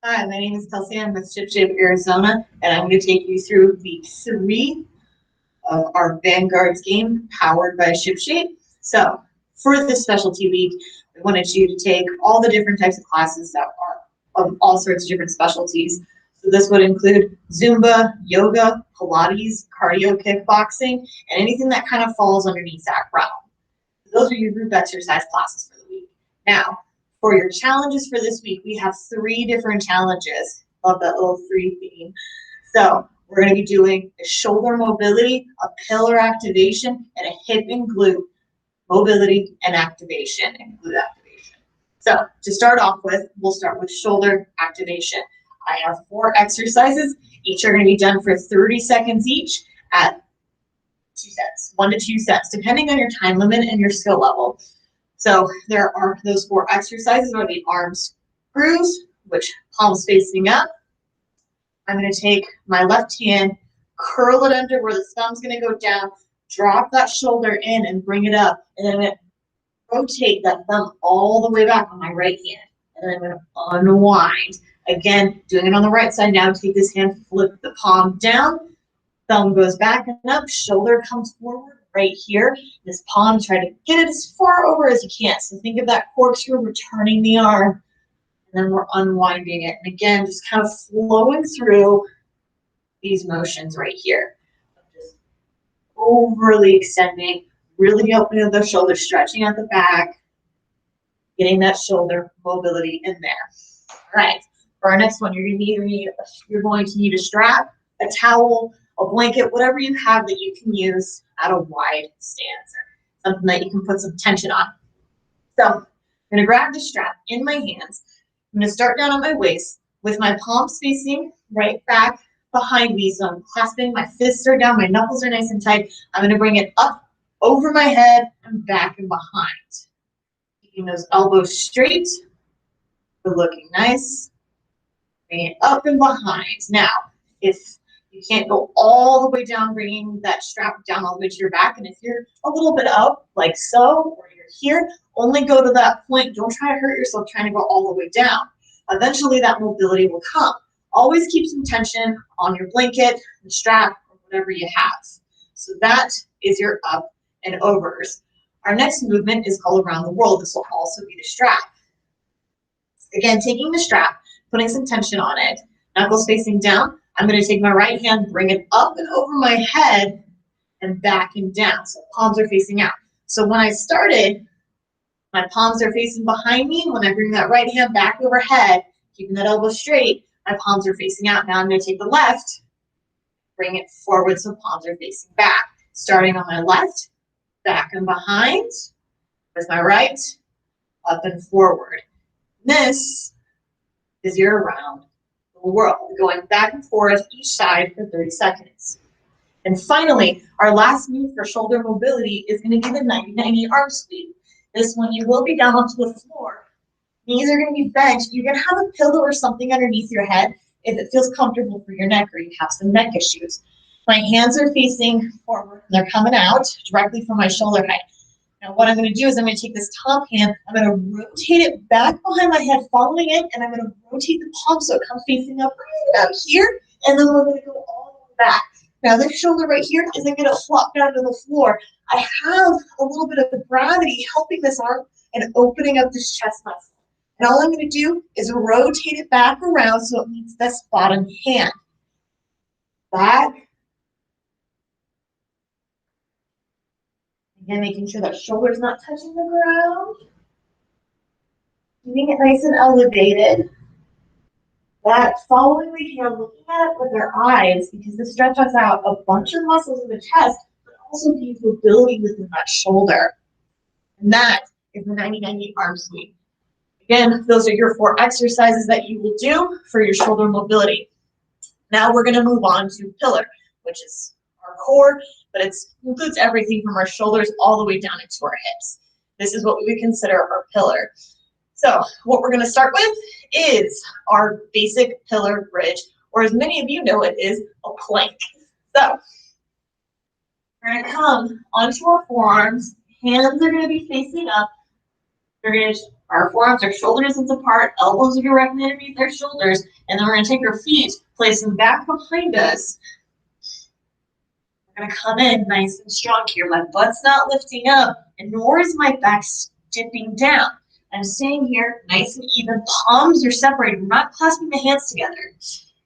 Hi, my name is Kelsey. I'm with ShipShape Arizona, and I'm going to take you through week 3 of our Vanguard's game powered by ShipShape. So, for this specialty week, we wanted you to take all the different types of classes that are of all sorts of different specialties. So, this would include Zumba, yoga, Pilates, cardio, kickboxing, and anything that kind of falls underneath that realm. Those are your group exercise classes for the week. Now, for your challenges for this week, we have 3 different challenges. Love that little 3 theme. So we're going to be doing a shoulder mobility, a pillar activation, and a hip and glute mobility and activation and glute activation. So to start off with, we'll start with shoulder activation. I have 4 exercises. Each are going to be done for 30 seconds each at 2 sets, 1 to 2 sets, depending on your time limit and your skill level. So there are those 4 exercises are the arm screws, which palms facing up. I'm going to take my left hand, curl it under where the thumb's going to go down, drop that shoulder in and bring it up, and then I'm going to rotate that thumb all the way back on my right hand. And then I'm going to unwind. Again, doing it on the right side now. Take this hand, flip the palm down, thumb goes back and up, shoulder comes forward. Right here, this palm, try to get it as far over as you can. So think of that corkscrew, returning the arm, and then we're unwinding it. And again, just kind of flowing through these motions right here. Just overly extending, really opening the shoulder, stretching out the back, getting that shoulder mobility in there. All right, for our next one, you're going to need a strap, a towel, a blanket, whatever you have that you can use at a wide stance, or something that you can put some tension on. So I'm going to grab the strap in my hands. I'm going to start down at my waist with my palms facing right back behind me. So I'm clasping, my fists are down, my knuckles are nice and tight. I'm going to bring it up over my head and back and behind. Keeping those elbows straight. We're looking nice. Bring it up and behind. Now, if you can't go all the way down, bringing that strap down all the way to your back. And if you're a little bit up, like so, or you're here, only go to that point. Don't try to hurt yourself trying to go all the way down. Eventually, that mobility will come. Always keep some tension on your blanket, the strap, or whatever you have. So that is your up and overs. Our next movement is called around the world. This will also be the strap. Again, taking the strap, putting some tension on it, knuckles facing down. I'm going to take my right hand, bring it up and over my head and back and down. So palms are facing out. So when I started, my palms are facing behind me. When I bring that right hand back overhead, keeping that elbow straight, my palms are facing out. Now I'm going to take the left, bring it forward so palms are facing back. Starting on my left, back and behind, with my right, up and forward. This is your around the world, going back and forth each side for 30 seconds. And finally, our last move for shoulder mobility is going to be the 90-90 arm sweep. This one, you will be down onto the floor. Knees are going to be bent. You can have a pillow or something underneath your head if it feels comfortable for your neck or you have some neck issues. My hands are facing forward. They're coming out directly from my shoulder height. Now what I'm going to do is I'm going to take this top hand, I'm going to rotate it back behind my head, following it, and I'm going to rotate the palm so it comes facing up right out here, and then we're going to go all the way back. Now this shoulder right here isn't going to flop down to the floor. I have a little bit of gravity helping this arm and opening up this chest muscle. And all I'm going to do is rotate it back around so it meets this bottom hand. Back. Again, making sure that shoulder's not touching the ground. Keeping it nice and elevated. That following the hand, looking at it with our eyes, because this stretches out a bunch of muscles in the chest, but also gives mobility within that shoulder. And that is the 90-90 arm sweep. Again, those are your 4 exercises that you will do for your shoulder mobility. Now we're going to move on to pillar, which is our core, but it includes everything from our shoulders all the way down into our hips. This is what we would consider our pillar. So what we're going to start with is our basic pillar bridge, or as many of you know it is, a plank. So we're going to come onto our forearms. Hands are going to be facing up. We're going to Our forearms are shoulder distance apart, elbows are directly underneath our shoulders, and then we're going to take our feet, place them back behind us. We're going to come in nice and strong here. My butt's not lifting up, and nor is my back dipping down. I'm staying here nice and even. Palms are separated. We're not clasping the hands together.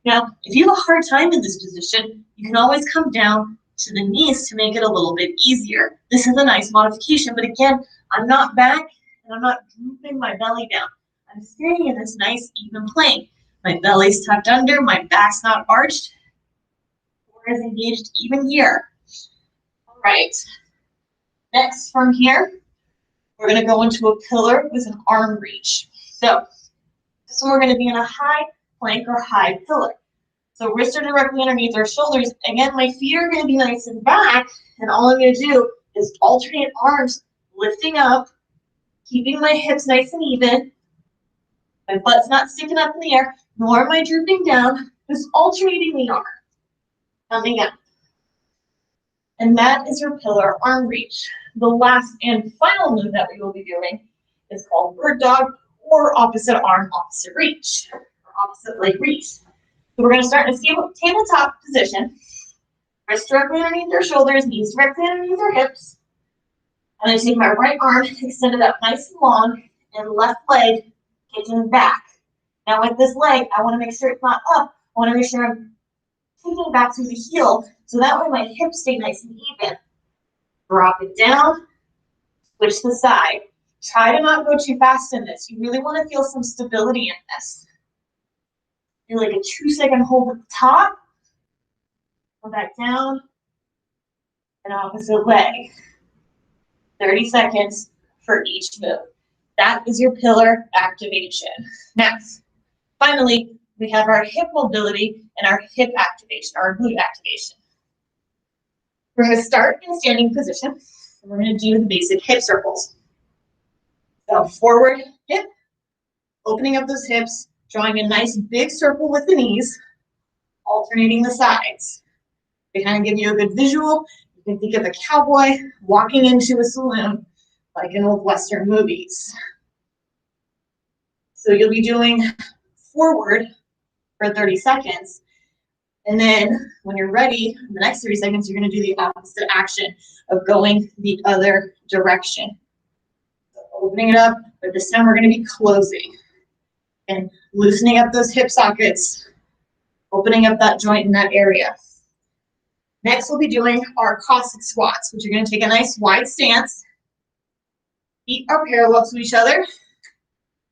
Now, if you have a hard time in this position, you can always come down to the knees to make it a little bit easier. This is a nice modification, but again, I'm not back and I'm not drooping my belly down. I'm staying in this nice even plane. My belly's tucked under, my back's not arched. Core is engaged even here. All right. Next from here, we're going to go into a pillar with an arm reach. So this one we're going to be in a high plank or high pillar. So wrists are directly underneath our shoulders. Again, my feet are going to be nice and back, and all I'm going to do is alternate arms, lifting up, keeping my hips nice and even. My butt's not sticking up in the air, nor am I drooping down, just alternating the arm. Coming up. And that is your pillar arm reach. The last and final move that we will be doing is called bird dog or opposite arm, opposite reach, or opposite leg reach. So we're going to start in a tabletop position. Wrists directly underneath our shoulders, knees directly underneath our hips. I'm going to take my right arm, extend it up nice and long, and left leg kicking back. Now with this leg, I want to make sure it's not up. I want to make sure I'm taking it back through the heel, so that way my hips stay nice and even. Drop it down, switch the side. Try to not go too fast in this. You really want to feel some stability in this. Do like a 2-second hold at the top, come back down, and opposite leg. 30 seconds for each move. That is your pillar activation. Next, finally, we have our hip mobility and our hip activation, our glute activation. We're going to start in a standing position, and we're going to do the basic hip circles. So forward hip, opening up those hips, drawing a nice big circle with the knees, alternating the sides. To kind of give you a good visual, you can think of a cowboy walking into a saloon, like in old Western movies. So you'll be doing forward for 30 seconds. And then when you're ready, in the next 30 seconds, you're going to do the opposite action of going the other direction. So opening it up, but this time we're going to be closing and loosening up those hip sockets, opening up that joint in that area. Next, we'll be doing our Cossack squats, which are going to take a nice wide stance. Feet are parallel to each other.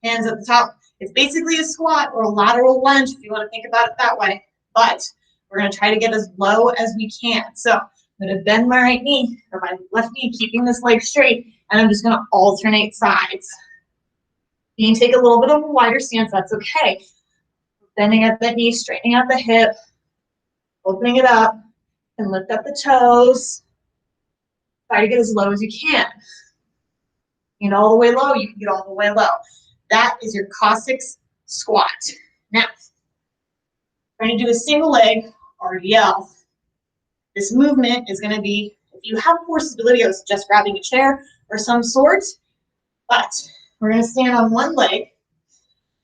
Hands at the top. It's basically a squat or a lateral lunge if you want to think about it that way. But we're going to try to get as low as we can. So I'm going to bend my right knee or my left knee, keeping this leg straight, and I'm just going to alternate sides. You can take a little bit of a wider stance, that's okay. Bending at the knee, straightening out the hip, opening it up, and lift up the toes. Try to get as low as you can. Get all the way low, you can get all the way low. That is your Cossack squat. Now, we're going to do a single leg RDL. This movement is going to be, if you have poor stability, I was just grabbing a chair or some sort, but we're going to stand on one leg,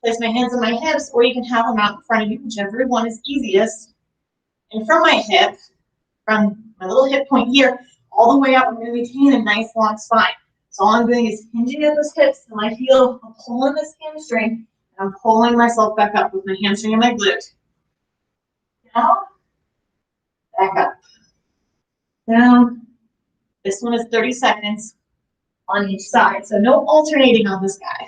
place my hands on my hips, or you can have them out in front of you, whichever one is easiest. And from my hip, from my little hip point here, all the way up, I'm going to maintain a nice long spine. So all I'm doing is hinging at those hips, and I feel I'm pulling this hamstring, and I'm pulling myself back up with my hamstring and my glute. Down, back up, down. This one is 30 seconds on each side, so no alternating on this guy.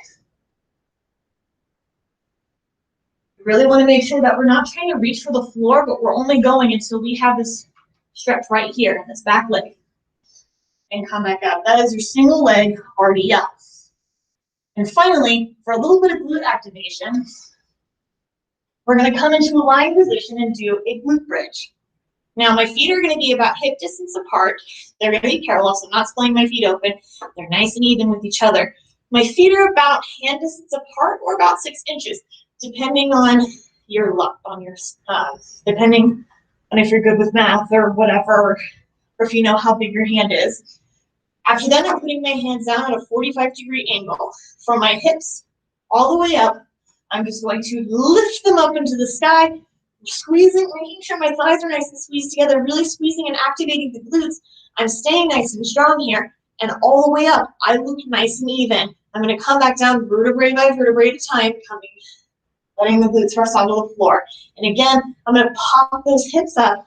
We really want to make sure that we're not trying to reach for the floor, but we're only going until we have this stretch right here in this back leg. And come back up. That is your single leg RDL. And finally, for a little bit of glute activation, we're going to come into a lying position and do a glute bridge. Now, my feet are going to be about hip distance apart. They're going to be parallel, so I'm not splaying my feet open. They're nice and even with each other. My feet are about hand distance apart or about 6 inches, depending on your luck, depending on if you're good with math or whatever, or if you know how big your hand is. After that, I'm putting my hands down at a 45-degree angle from my hips all the way up. I'm just going to lift them up into the sky, squeezing, making sure my thighs are nice and squeezed together, really squeezing and activating the glutes. I'm staying nice and strong here, and all the way up, I look nice and even. I'm going to come back down vertebrae by vertebrae at a time, letting the glutes rest onto the floor. And again, I'm going to pop those hips up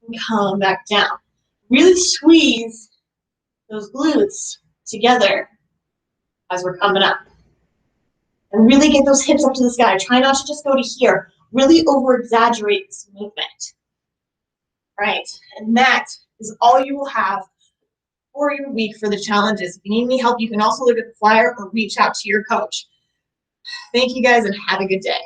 and come back down. Really squeeze those glutes together as we're coming up. And really get those hips up to the sky. Try not to just go to here. Really over-exaggerate this movement. Right, and that is all you will have for your week for the challenges. If you need any help, you can also look at the flyer or reach out to your coach. Thank you guys and have a good day.